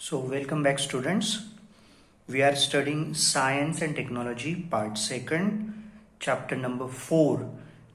So welcome back students. We are studying Science and Technology part 2, chapter number 4,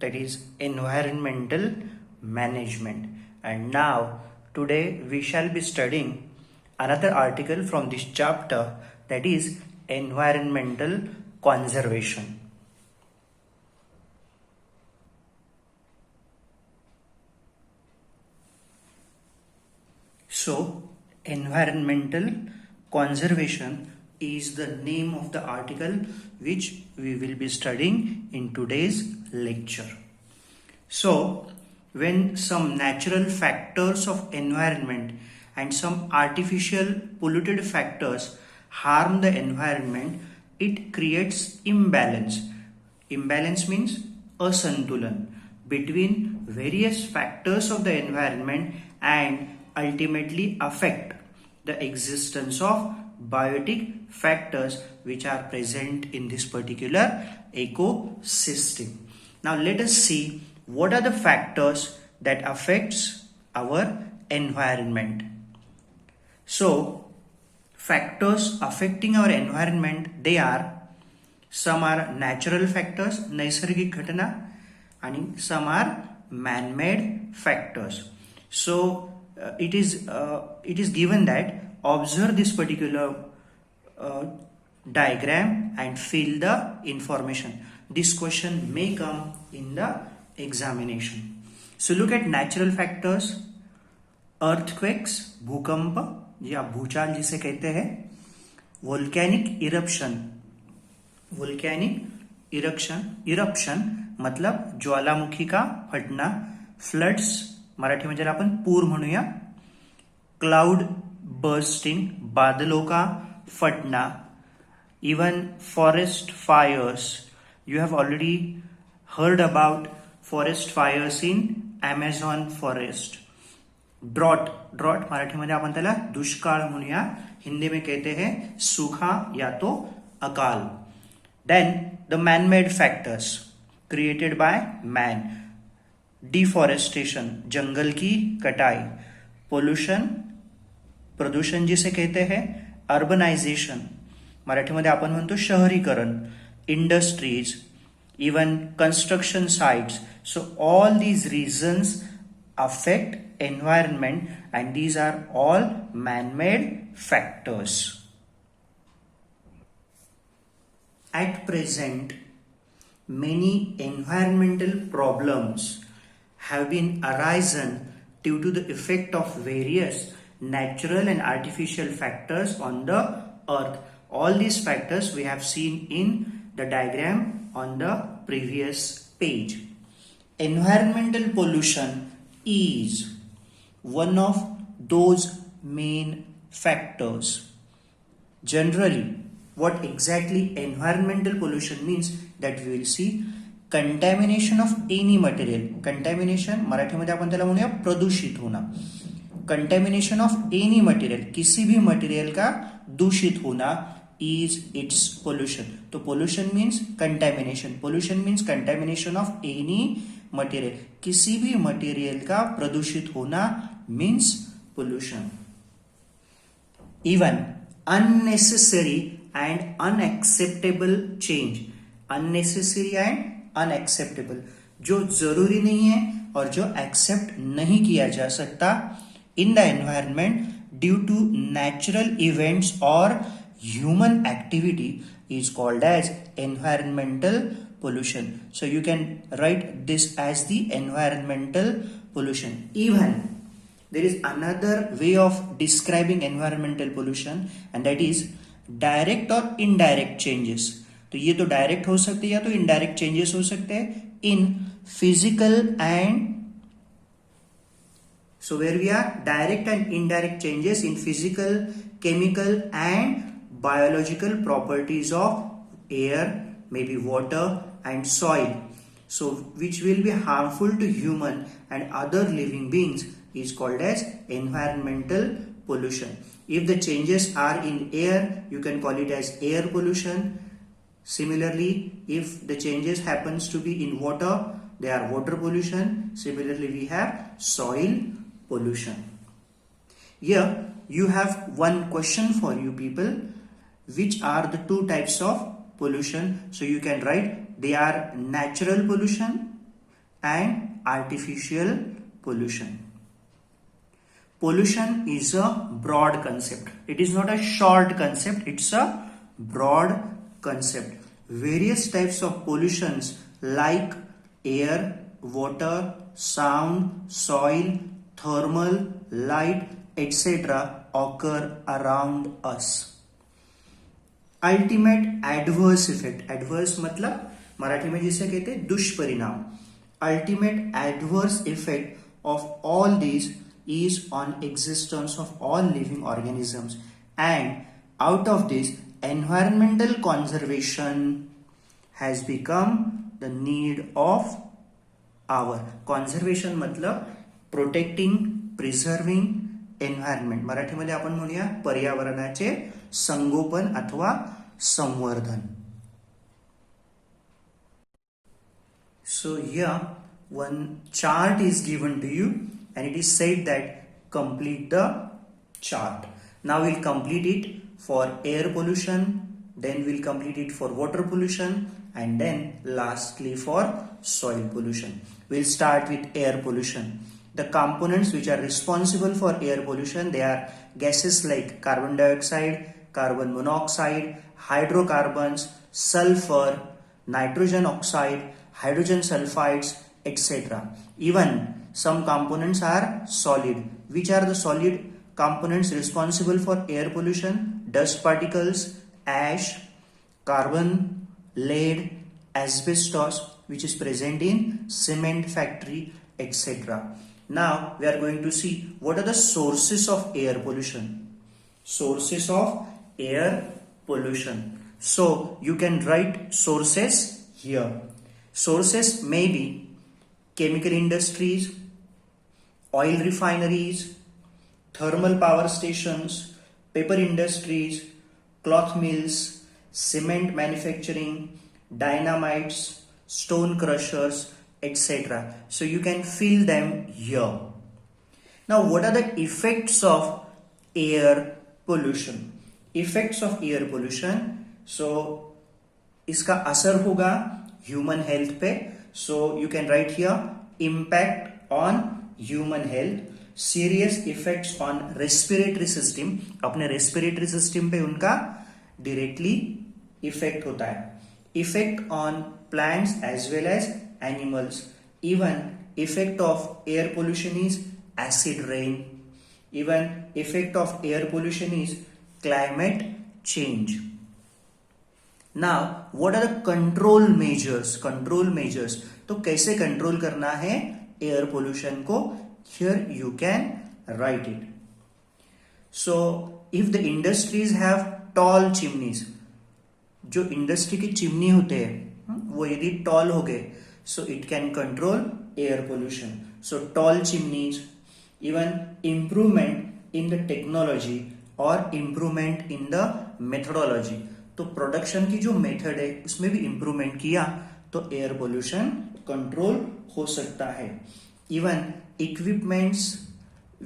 that is Environmental Management. And now today we shall be studying another article from this chapter, that is Environmental Conservation. So environmental conservation is the name of the article which we will be studying in today's lecture. So when some natural factors of environment and some artificial polluted factors harm the environment, it creates imbalance. Imbalance means asantulan between various factors of the environment and ultimately affect the existence of biotic factors which are present in this particular ecosystem. Now let us see what are the factors that affects our environment. So factors affecting our environment, they are, some are natural factors, naisargik ghatana, and some are man-made factors. So it is given that observe this particular diagram and fill the information. This question may come in the examination. So look at natural factors, earthquakes, भूकंप या भूचाल जिसे कहते हैं, volcanic eruption मतलब ज्वालामुखी का फटना, floods Marathi मध्ये आपण पूर म्हणूया, क्लाउड बर्स्टिंग बादलों का फटना, even forest fires. You have already heard about forest fires in Amazon forest. Drought Marathi मध्ये आपण त्याला दुष्काळ म्हणूया, हिंदी में कहते हैं सूखा या तो अकाल. Then the man made factors created by man, deforestation जंगल की कटाई, पोल्यूशन प्रदूषण जिसे कहते हैं, अर्बनाइजेशन मराठी मध्ये आपण म्हणतो शहरीकरण, industries, even construction sites. So all these reasons affect environment and these are all man-made factors. At present, many environmental problems have been arisen due to the effect of various natural and artificial factors on the earth. All these factors we have seen in the diagram on the previous page. Environmental pollution is one of those main factors. Generally, what exactly environmental pollution means, that we will see. Contamination of any material, contamination Marathi मध्ये आपण त्याला म्हणूया प्रदूषित होना. Contamination of any material, किसी भी material का दूषित होना is its pollution. तो pollution means contamination. Pollution means contamination of any material. किसी भी मटेरियल का प्रदूषित होना means pollution. Even unnecessary and unacceptable change. Unnecessary and unacceptable, जो जरूरी नहीं है और जो एक्सेप्ट नहीं किया जा सकता in the environment due to natural events or human activity is called as environmental pollution. So you can write this as the environmental pollution. Even there is another way of describing environmental pollution and that is direct or indirect changes. तो ये तो direct हो सकते हैं या तो indirect changes हो सकते हैं in physical and, so where we are direct and indirect changes in physical, chemical and biological properties of air, maybe water and soil, so which will be harmful to human and other living beings is called as environmental pollution. If the changes are in air, you can call it as air pollution. Similarly, if the changes happens to be in water, they are water pollution. Similarly, we have soil pollution. Here you have one question for you people, which are the two types of pollution. So you can write they are natural pollution and artificial pollution. Pollution is a broad concept. It is not a short concept, it's a broad concept. Various types of pollutions like air, water, sound, soil, thermal, light, etc. occur around us. Ultimate adverse effect, adverse मतलब मराठी में जिसे कहते हैं दुष्परिणाम. Ultimate adverse effect of all these is on existence of all living organisms, and out of this environmental conservation has become the need of our. conservation मतलब protecting, preserving environment. मराठीमध्ये आपण म्हणूया पर्यावरणाचे संगोपन अथवा संवर्धन. So here one chart is given to you and it is said that complete the chart. Now we'll complete it for air pollution, then we'll complete it for water pollution, and then lastly for soil pollution. We'll start with air pollution. The components which are responsible for air pollution, they are gases like carbon dioxide, carbon monoxide, hydrocarbons, sulfur, nitrogen oxide, hydrogen sulfides, etc. Even some components are solid. Which are the solid components responsible for air pollution? Dust particles, ash, carbon, lead, asbestos, which is present in cement factory, etc. Now we are going to see what are the sources of air pollution. Sources of air pollution. So you can write sources here. Sources may be chemical industries, oil refineries, thermal power stations, paper industries, cloth mills, cement manufacturing, dynamites, stone crushers, etc. So you can fill them here. Now what are the effects of air pollution? Effects of air pollution. So इसका असर होगा human health पे. So you can write here impact on human health, serious effects on respiratory system. अपने respiratory system पे उनका directly effect होता है. Effect on plants as well as animals. Even effect of air pollution is acid rain. Even effect of air pollution is climate change. Now what are the control measures? Control measures. तो कैसे control करना है air pollution को? Here you can write it. So if the industries have tall chimneys, जो industry की chimney होते हैं वो यदि टॉल हो गए, so it can control air pollution. So tall chimneys, even improvement in the technology or improvement in the methodology. तो production की जो मेथड है उसमें भी इंप्रूवमेंट किया तो एयर पोल्यूशन कंट्रोल हो सकता है. Even equipments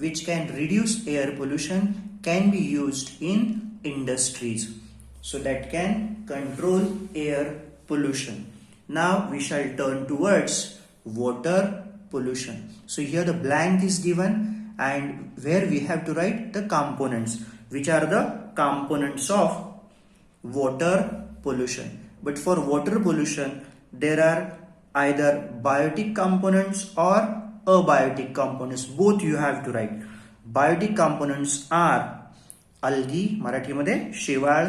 which can reduce air pollution can be used in industries, so that can control air pollution. Now we shall turn towards water pollution. So here the blank is given and where we have to write the components. Which are the components of water pollution? But for water pollution there are either biotic components or abiotic components. Both you have to write. Biotic components are algae, मराठीमध्ये शेवाळ,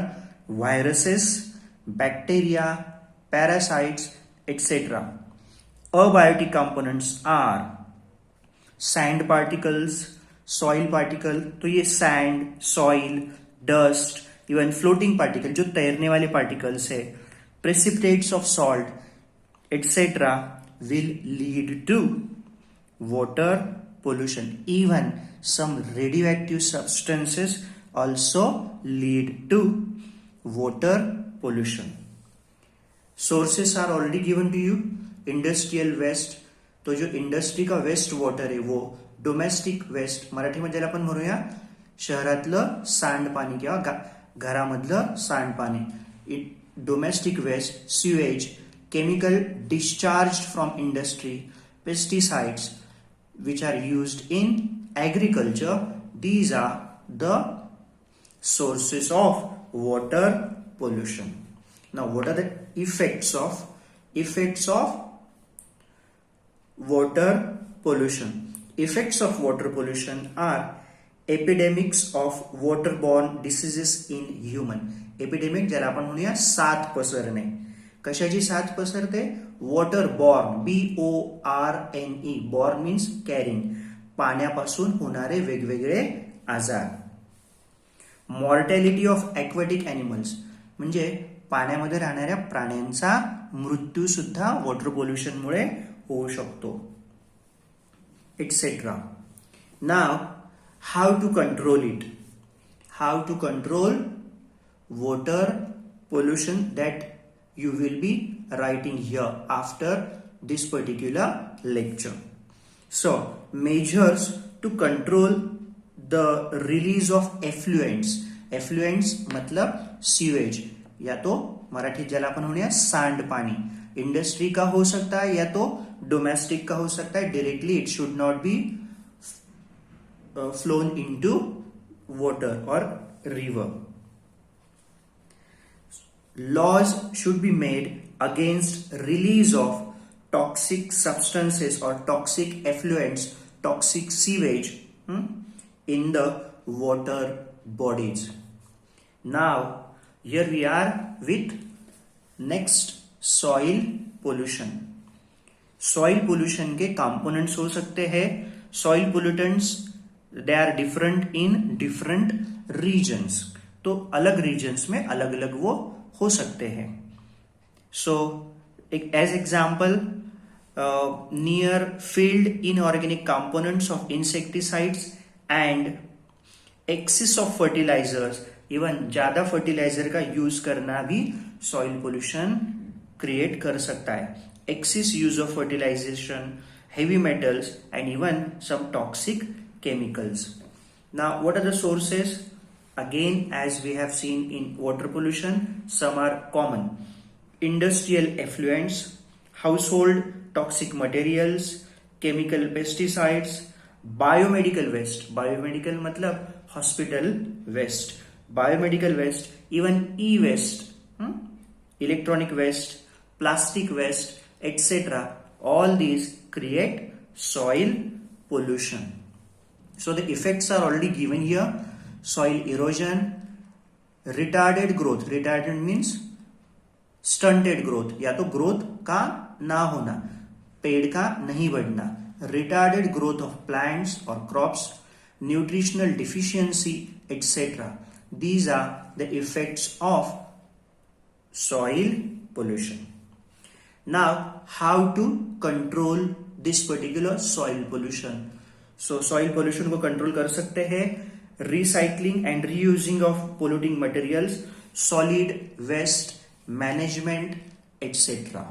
viruses, bacteria, parasites, etc. Abiotic components are sand particles, soil particle. तो ये sand, soil, dust, even floating particle जो तैरने वाले particles है, precipitates of salt, etc. will lead to water pollution. Even some radioactive substances also lead to water pollution. Sources are already given to you. Industrial waste, तो जो industry का waste water है वो domestic waste, Marathi मध्ये आपण म्हणूया शहरातलं सांडपाणी किंवा घरामधलं सांडपाणी. Domestic waste, sewage, chemical discharged from industry, pesticides which are used in agriculture, these are the sources of water pollution. Now what are the effects of water pollution? Effects of water pollution are epidemics of waterborne diseases in human. Epidemic ज्याला आपण म्हणूया साथ पसरणे. कशाची साथ पसरते? Water born, BORNE. Born means carrying. पाण्यापासून होणारे वेगवेगळे आजार. मॉर्टॅलिटी ऑफ ॲक्वॅटिक ॲनिमल्स म्हणजे पाण्यामध्ये राहणाऱ्या प्राण्यांचा मृत्यू सुद्धा वॉटर पोल्युशनमुळे होऊ शकतो, etcetera. Now how to control it. How to control water pollution that you will be writing here after this particular lecture. So, measures to control the release of effluents. Effluents मतलब sewage, या तो मराठी ज्याला आपण म्हणूया सांडपाणी. Industry का हो सकता है या तो डोमेस्टिक का हो सकता है. Directly it should not be phloem into water और river. Laws should be made against release of toxic substances or toxic effluents, toxic sewage in the water bodies. Now, here we are with next soil pollution. Soil pollution के components हो सकते हैं. Soil pollutants they are different in different regions. तो अलग regions में अलग अलग वो हो सकते हैं. So as example near field inorganic components of insecticides and excess of fertilisers. Even ज्यादा फर्टिलाइजर का यूज करना भी सॉइल पोल्यूशन क्रिएट कर सकता है. Excess use of fertilisation, heavy metals and even some toxic chemicals. Now what are the sources? Again, as we have seen in water pollution, some are common. Industrial effluents, household toxic materials, chemical pesticides, biomedical waste. Biomedical मतलब hospital waste. Biomedical waste, even e-waste, electronic waste, plastic waste, etc. All these create soil pollution. So the effects are already given here. Soil erosion, retarded growth. Retarded means stunted growth, या तो growth का ना होना, पेड़ का नहीं बढ़ना. Retarded growth of plants or crops, nutritional deficiency, etc. These are the effects of soil pollution. Now, how to control this particular soil pollution? So, soil pollution को control कर सकते हैं recycling and reusing of polluting materials, solid waste management, etc.